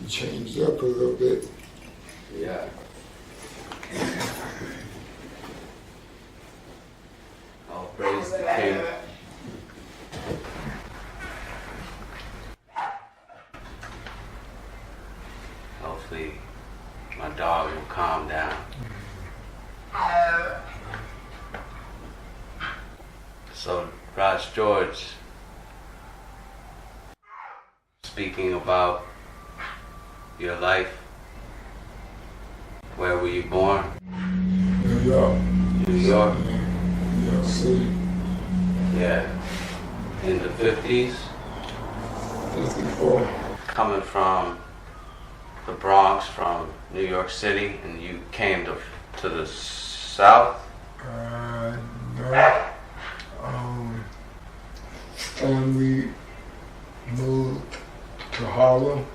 Changed up a little bit. Yeah. All praise the King. Hopefully my dog will calm down. So Raj George, speaking about your life, where were you born? New York. New York? New York City. Yeah. In the 50s? 54. Coming from the Bronx, from New York City, and you came to the South? No. Family moved to Harlem.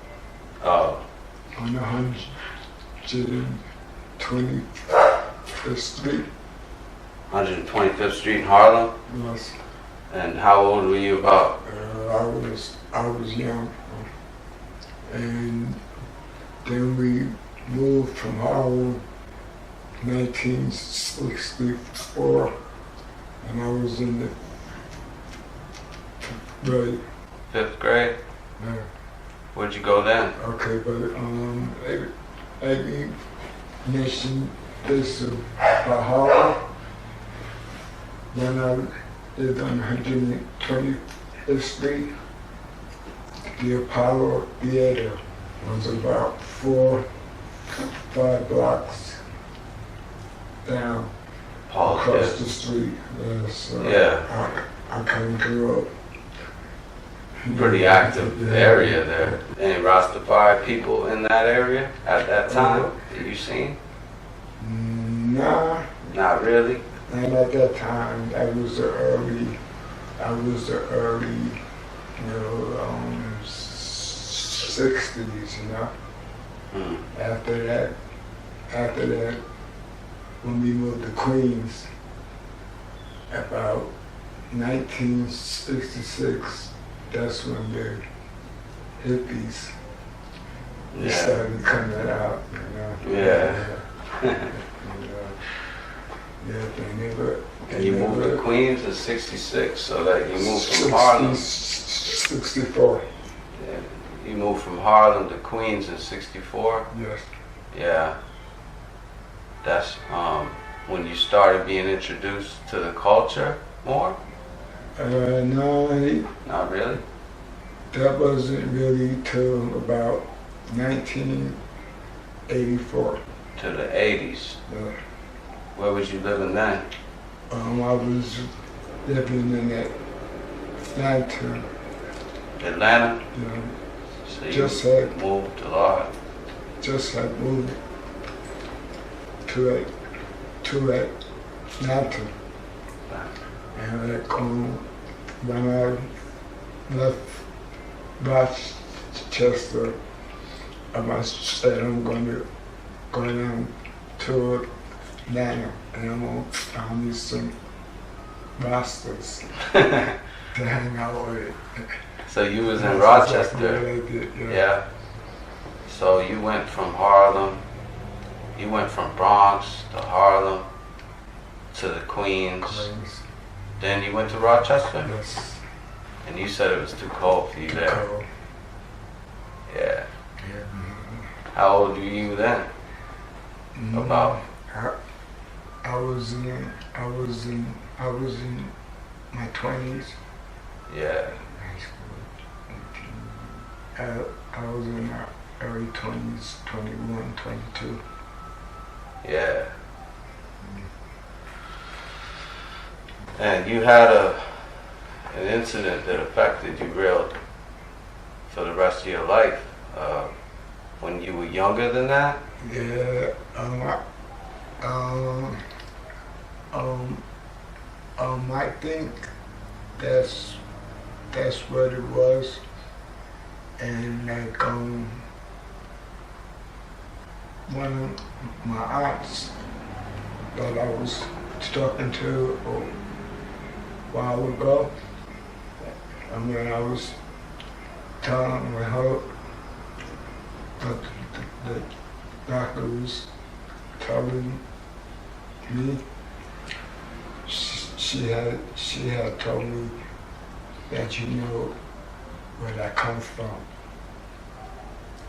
Oh. On 125th Street. 125th Street in Harlem? Yes. And how old were you about? I was young. And then we moved from Harlem 1964, and I was in the 5th grade. 5th grade? Yeah. Where'd you go then? Okay, but I mentioned this about Harlem. Then I lived on 125th Street. the Apollo Theater was about 4-5 blocks down across the street. Yeah, so I kind of grew up. Pretty active area there. Any Rastafari people in that area at that time that you seen? Nah. Not really? And at that time, that was the early, 60s, you know. After that, when we moved to Queens, about 1966, that's when the hippies started coming out, you know. You moved to Queens in 66, so that you moved from Harlem. 64. Yeah. You moved from Harlem to Queens in 64? Yes. Yeah. That's when you started being introduced to the culture more? No. Not really? That wasn't really till about 1984. To the 80s? Yeah. Where was you living then? I was living in Atlanta. Atlanta? Yeah. So you moved a lot? Just had moved to Atlanta. And when I left Rochester, I said I'm going to go down to Atlanta and I'm going to find me some Rastas to hang out with. So you was in Rochester? Exactly what I did, Yeah. So you went from Harlem, you went from Bronx to Harlem to the Queens. Then you went to Rochester? Yes. And you said it was too cold for you there. Cold. Yeah. How old were you then? About? I was in my 20s. Yeah. High school. 18. I was in my early 20s, 21, 22. Yeah. And you had an incident that affected you real for the rest of your life when you were younger than that? Yeah. I think that's what it was, and like one of my aunts that I was talking to a while ago, and when I was telling her that the doctor was telling me, she had told me that you know where that comes from,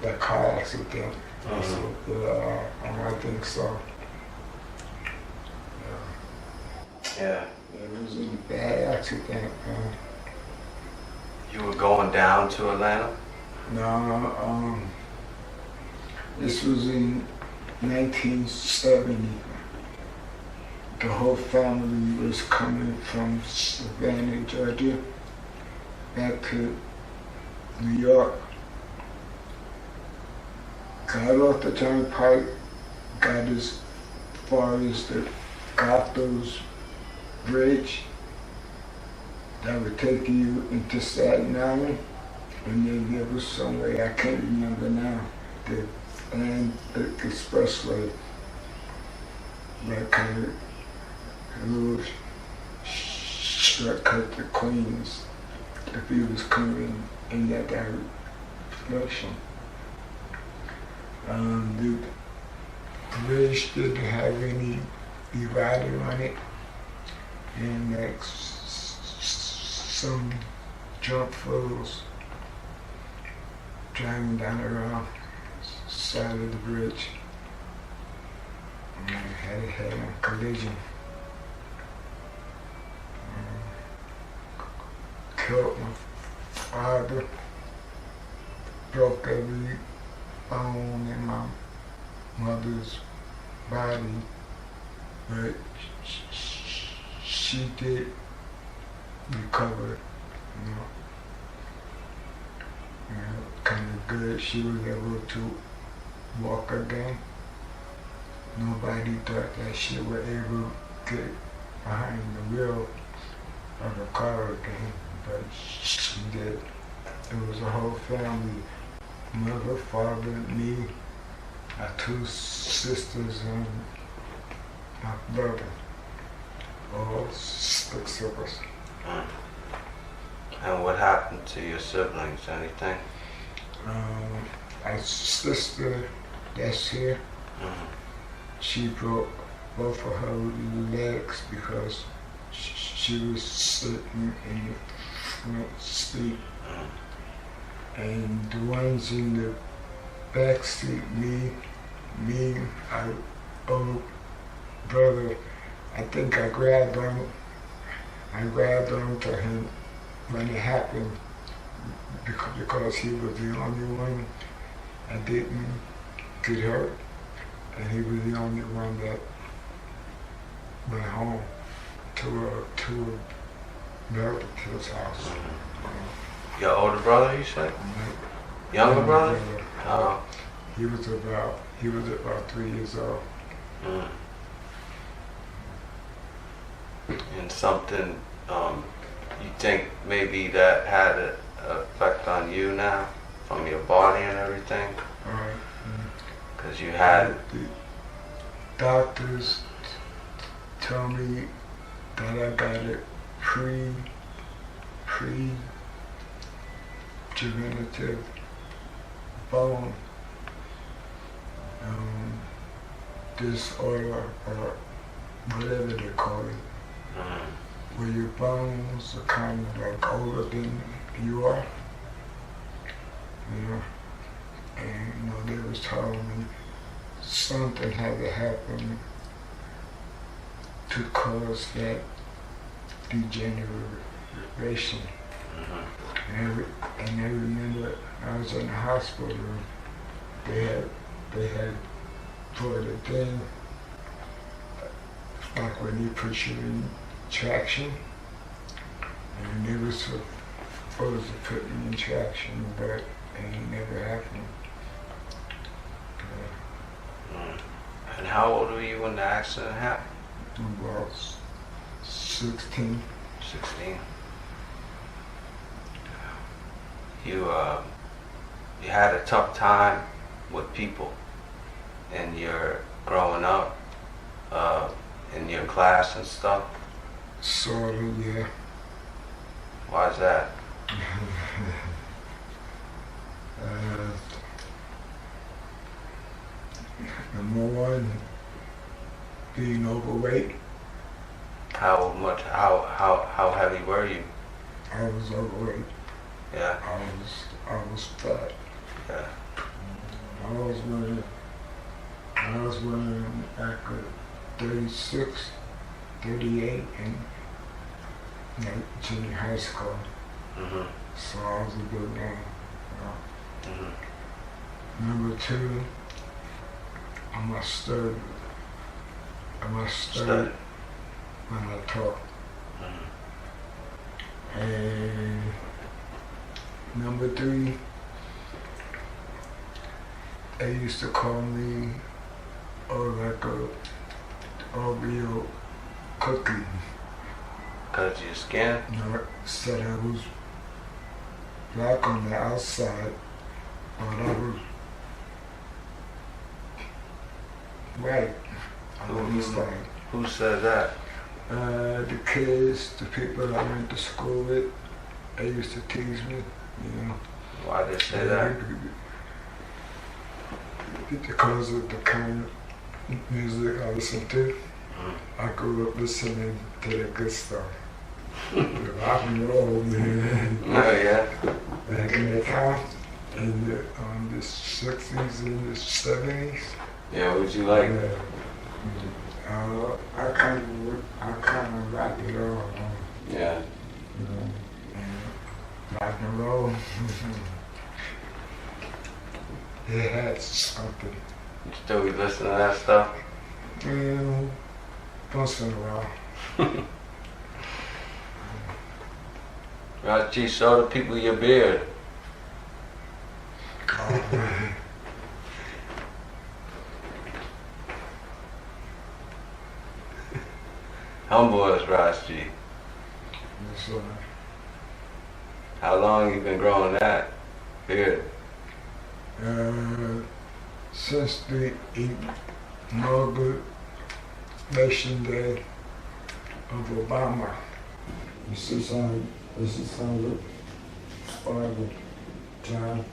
that car accident. I think so. Yeah. It was a bad accident. You were going down to Atlanta? No, this was in 1970. The whole family was coming from Savannah, Georgia, back to New York. Got off the turnpike, got as far as the Gothams Bridge that would take you into Staten Island, and then there was some way, I can't remember now, the expressway, that kind of a little shortcut to Queens if you was coming in that direction. The bridge didn't have any divider on it, and like some junk fools driving down the wrong side of the bridge. And I had a collision. Killed my father broke every bone in my mother's body, but she did recover, kind of good. She was able to walk again. Nobody thought that she would able to get behind the wheel of the car again, but she did. It was a whole family, mother, father, me, my 2 sisters, and my brother, all 6 of us. And what happened to your siblings? Anything? My sister that's here, she broke both of her legs because she was sitting in the front seat. And the ones in the back seat, me, my old brother, I think I grabbed onto him when it happened because he was the only one that didn't get hurt, and he was the only one that went home to a relative's house. Your older brother, you said? Younger brother? Oh. He was about 3 years old. And something, you think maybe that had an effect on you now, from your body and everything? Because you had... The doctors told me that I got a pre-degenerative bone disorder, or whatever they call it, where your bones are kind of like older than you are, and they was telling me something had to happen to cause that degeneration. And I remember I was in the hospital. They had put a thing like when you put you in traction, and they were supposed to put me in traction, but it never happened. And how old were you when the accident happened? About 16. 16. You had a tough time with people in your growing up, in your class and stuff? Sort of, yeah. Why is that? Number one, being overweight. How heavy were you? I was overweight. Yeah. I was fat. Yeah. I was running like a 36, 38 in junior high school. So I was a good man. Number two, I must study when I talk. And number three, they used to call me like a Oreo cookie. Because of your skin? Said I was black on the outside, but I was white on the inside. Who said that? The kids, the people I went to school with, they used to tease me, Why did they say that? Because of the kind of music I listened to. I grew up listening to the good stuff. The rock and roll, man. Oh, yeah? Back in the time, in the 60s and the 70s. Yeah, what'd you like? I kind of rock it all. Yeah. Rock and roll. it had something. You still be listening to that stuff? And once in a while. Right, G, show the people your beard. Humble as Raj G. Yes, sir. How long you been growing that beard? Since the inauguration day of Obama. This is some forever time.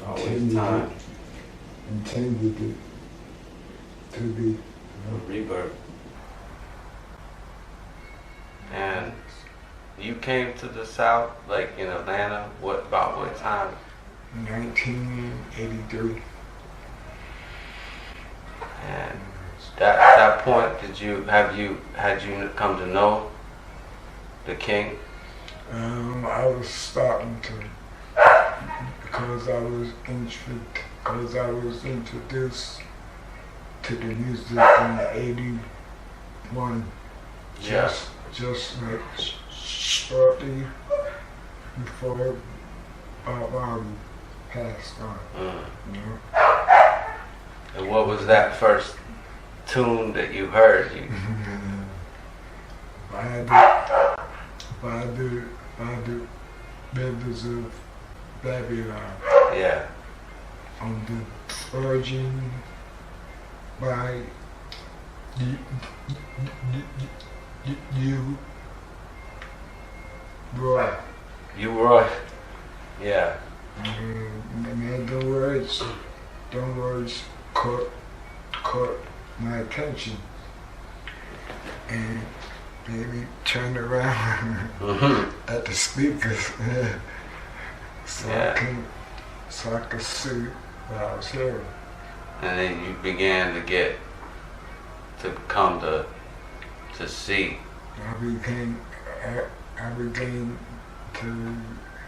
Always time. Intended it to be. Rebirth. And you came to the South, like in Atlanta, about what time? 1983. And that point, had you come to know the King? I was starting to, because I was introduced to the music in the 81. Yes. Just like shortly before Bob Marley passed on. You know? And what was that first tune that you heard? By the members of Babylon. Yeah. On the Virgin by you Roy. You Roy. Yeah. Man, the words caught my attention and made me turn around at the speakers so I could see what I was hearing. And then you began to come to see. I began to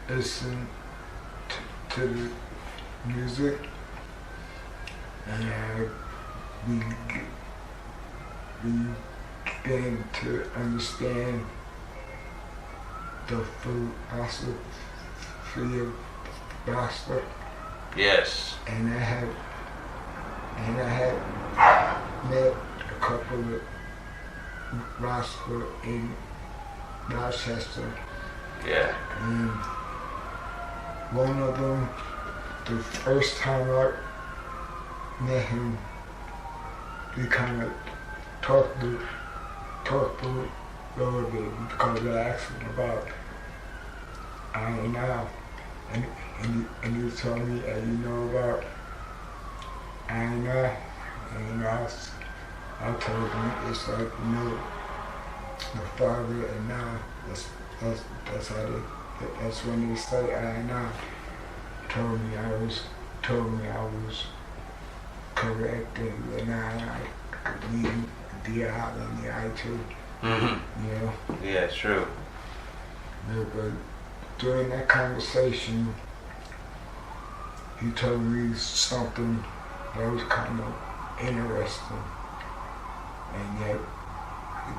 listen to the music, and I began to understand the philosophy of gospel. Yes. And I had met a couple of gospel in Rochester. Yeah. And one of them, the first time I met him, we kind of talked a little bit because I asked him about I and now, and he told me, you know about I and I told him it's like, you know, the father and now, that's when they say I and I. Told me I was correct, and I mean the I and the I too. Mm-hmm. You know? Yeah, true. Yeah, but during that conversation, he told me something that was kind of interesting, and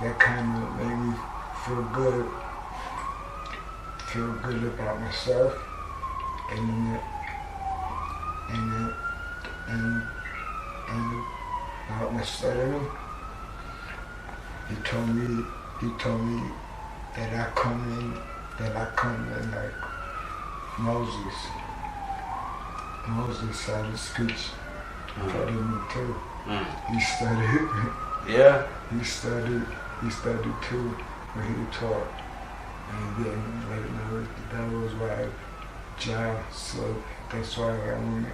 that kind of made me feel good about myself, and about my study. He told me that I come in like Moses. Moses had a speech for me too. He studied. Yeah. He studied too when he taught. And then that was why John, so that's why I want to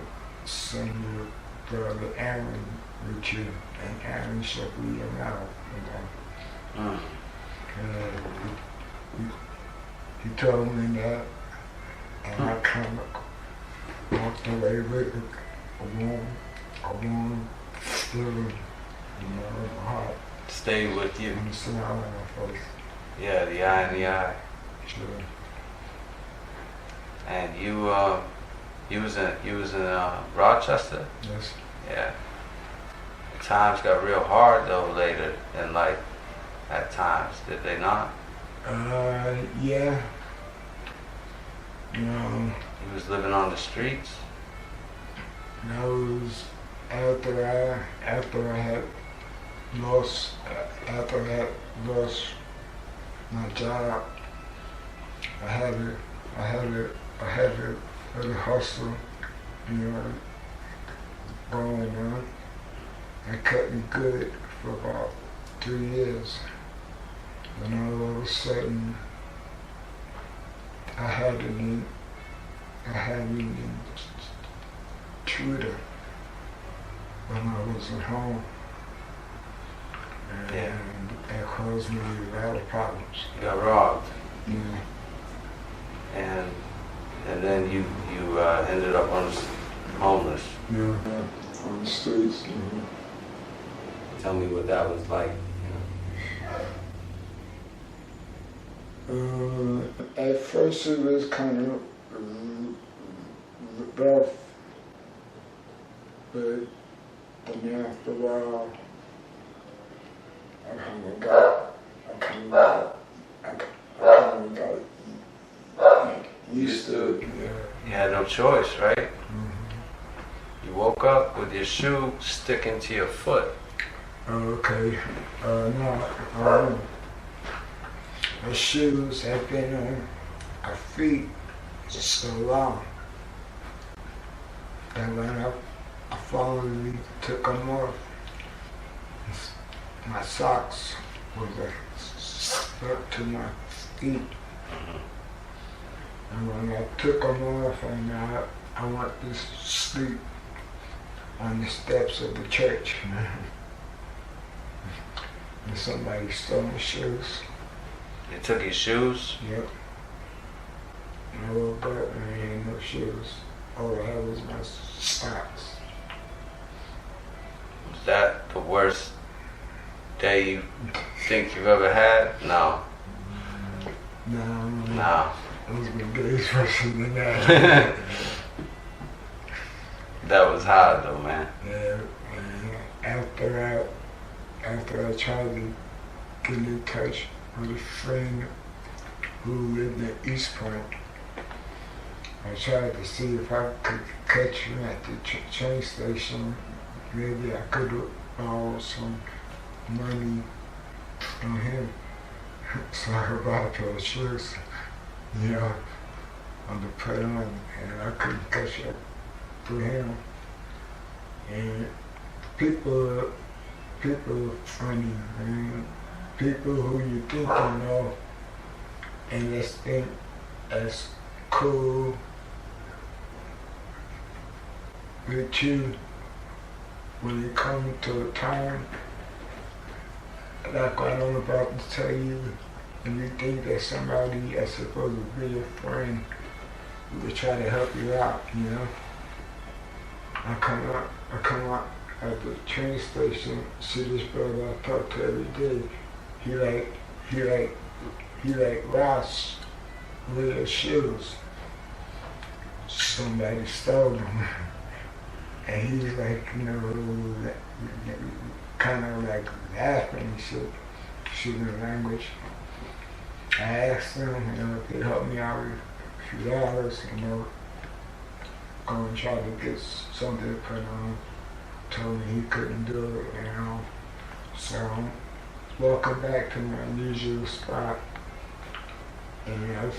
sing with Brother Aaron with you, and Aaron shall be your mouth. He told me that, and I kind of walked away with a warm feeling, in my heart. Stay with you. And a smile on my face. Yeah, the eye in the eye. Sure. And You was in Rochester? Yes. Yeah. Times got real hard though later in life at times, did they not? Yeah. You know, You was living on the streets? that was after I had lost my job. I had a hustle, you know, going on. It kept me good for about 3 years. And all of a sudden, I had an intruder when I wasn't home. And Yeah. that caused me a lot of problems. You got robbed. Yeah. And then you ended up homeless. Yeah. On the streets. Tell me what that was like. At first it was kind of rough, but then after a while, I kind of got used to it. Yeah. You had no choice, right? Mm-hmm. You woke up with your shoe sticking to your foot. Okay. No. My shoes have been on my feet so long that when I finally took them off, my socks was stuck to my feet. And when I took them off and I went to sleep on the steps of the church, and somebody stole my shoes. They took your shoes? Yep. And I woke up and I had no shoes. All I had was my socks. Was that the worst day you think you've ever had? No. No. Those been days worse than that. That was hard though, man. Yeah. And after I tried to get in touch with a friend who lived in East Point, I tried to see if I could catch him at the train station. Maybe I could borrow some money from him so I could buy a pair of shoes, you know, on the put on, and I couldn't catch up to him. And people are funny, man. People who you think you know, and they think as cool with you when you come to a time like what I'm about to tell you, and you think that somebody that's supposed to be your friend will try to help you out, you know? I come out at the train station, see this brother I talk to every day. He like Ross with his shoes. Somebody stole them. And he's like, you know, kind of like laughing and shit in the language. I asked him, you know, if he'd help me out with a few dollars, you know, go and try to get something to put on. Told me he couldn't do it, you know. So I'm walking back to my usual spot, and I was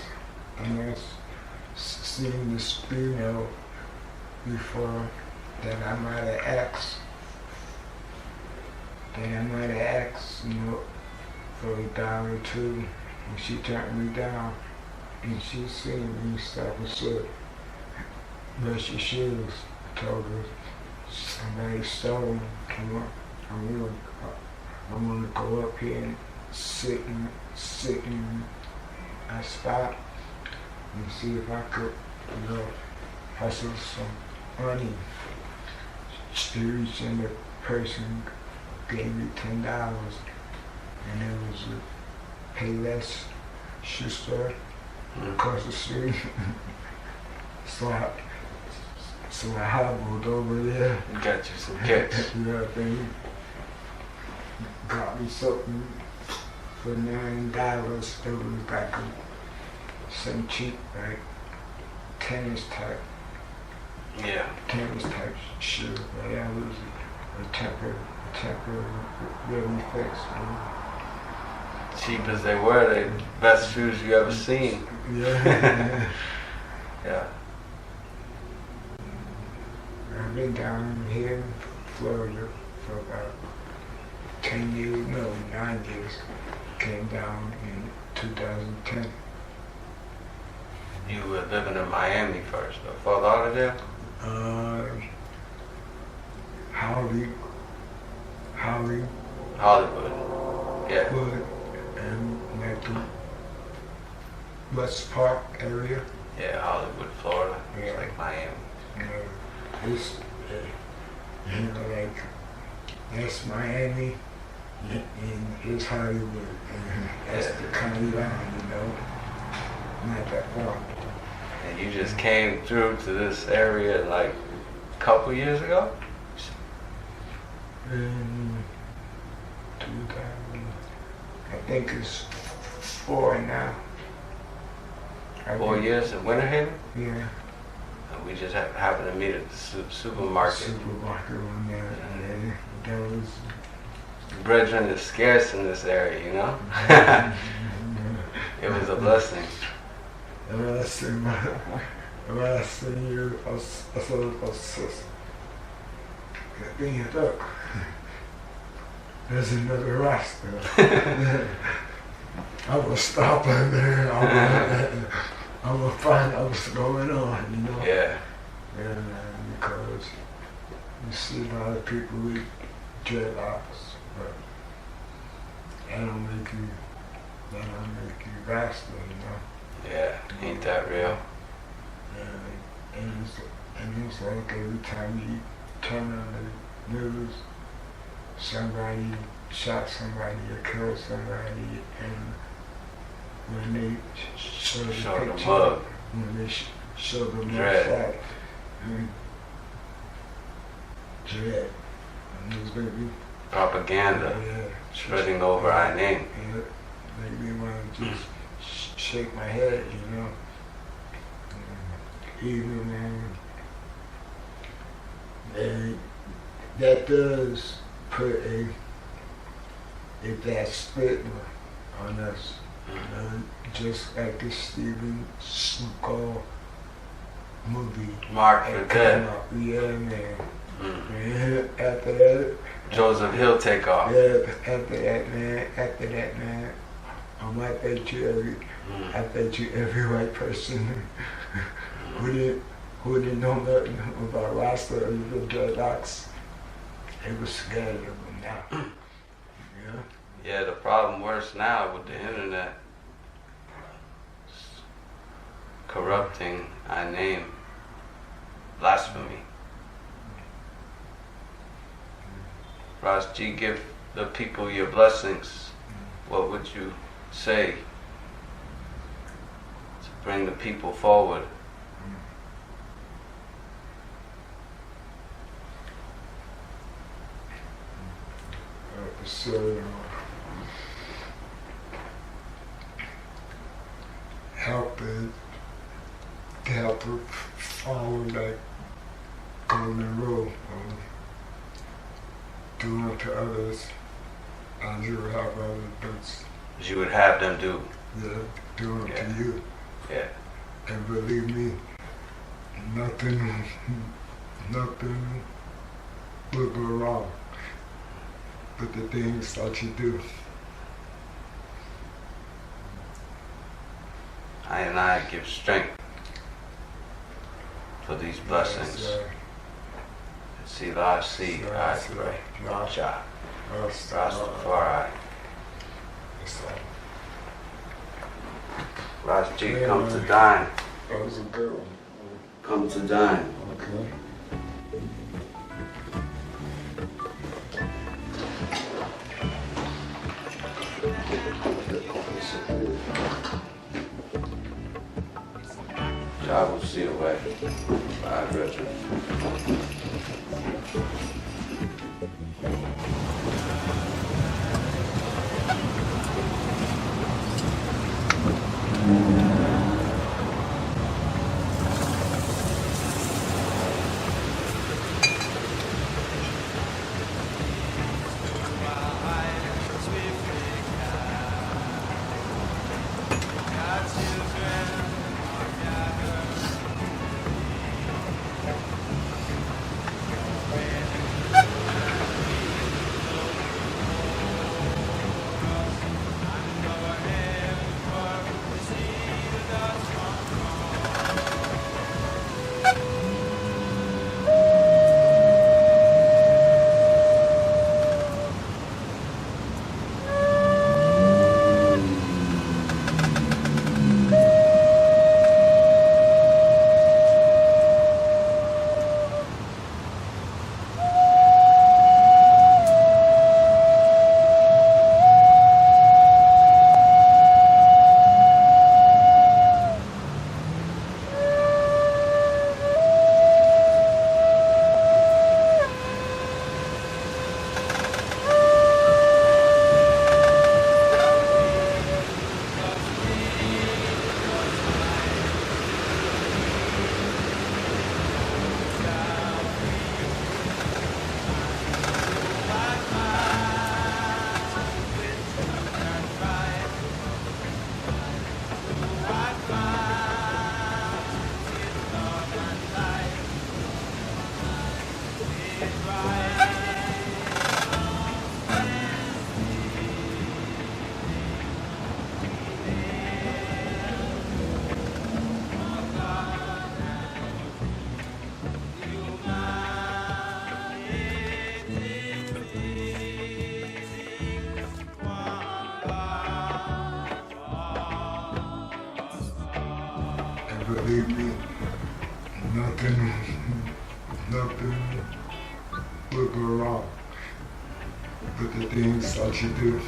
seeing this female before that I might have asked. You know, for $1 or $2, and she turned me down, and she seen me and stuff and said, "Where's your shoes?" I told her, "Somebody stole them. I want to go up here and sit in a spot and see if I could, you know, hustle some money." She reached in, the person gave me $10, and it was a Payless shoe store across the street. So So I hobbled over there. You got you some kicks. Yeah, then got me something for $9. It was like some cheap, like tennis type shoe. But that was a temporary fix. Cheap as they were, they the best shoes you ever seen. Yeah. Yeah. I've been down here in Florida for about 10 years, no, 9 years. Came down in 2010. You were living in Miami first, or Fort Lauderdale? Hollywood. Yeah. Hollywood, and like the West Park area. Yeah, Hollywood, Florida. It's Yeah. like Miami. It's, like, that's Miami, and it's Hollywood, and that's the county line, not that far. And you just came through to this area like a couple years ago? In 2000, I think it's 4 now. 4 years in Winter Haven? Yeah. And we just happened to meet at the supermarket. Supermarket on there, and that was. Brethren is scarce in this area, you know? It was a blessing. The last thing you, I bring it up. There's another Rasta. I was stopping there. I was find out what's going on, Yeah. Yeah, man, because you see a lot of people with dreadlocks, but that don't make you Rasta, Yeah, ain't that real? And it's like every time you turn on the news, somebody shot somebody or killed somebody, and when they show the picture, mug. when they show the Dread. mugshot, dread, and it's baby, Propaganda spreading over our name. Yeah, make me want to just shake my head, Even that does put a bad stigma on us. Just like the Steven Seagal movie. Mark for good. Yeah, man. Mm. After that, Joseph Hill take off. yeah, after that, man, I might bet you every white person who didn't know nothing about Rasta or even dreadlocks, they was scared of them now. Yeah, the problem worse now with the internet. Corrupting our name. Blasphemy. Ras G, give the people your blessings. What would you say to bring the people forward? So, help follow that golden rule of do unto others as you would have others You would have them do. do unto you. Yeah. And believe me, nothing will go wrong with the things that you do. I give strength for these blessings. See, I see, I pray. Jah. Rastafari. Ras G, come to dine. That was a good one. Come to dine. Okay. Jah will see the way. Bye, Richard. And believe me, nothing will go wrong with the things that you do.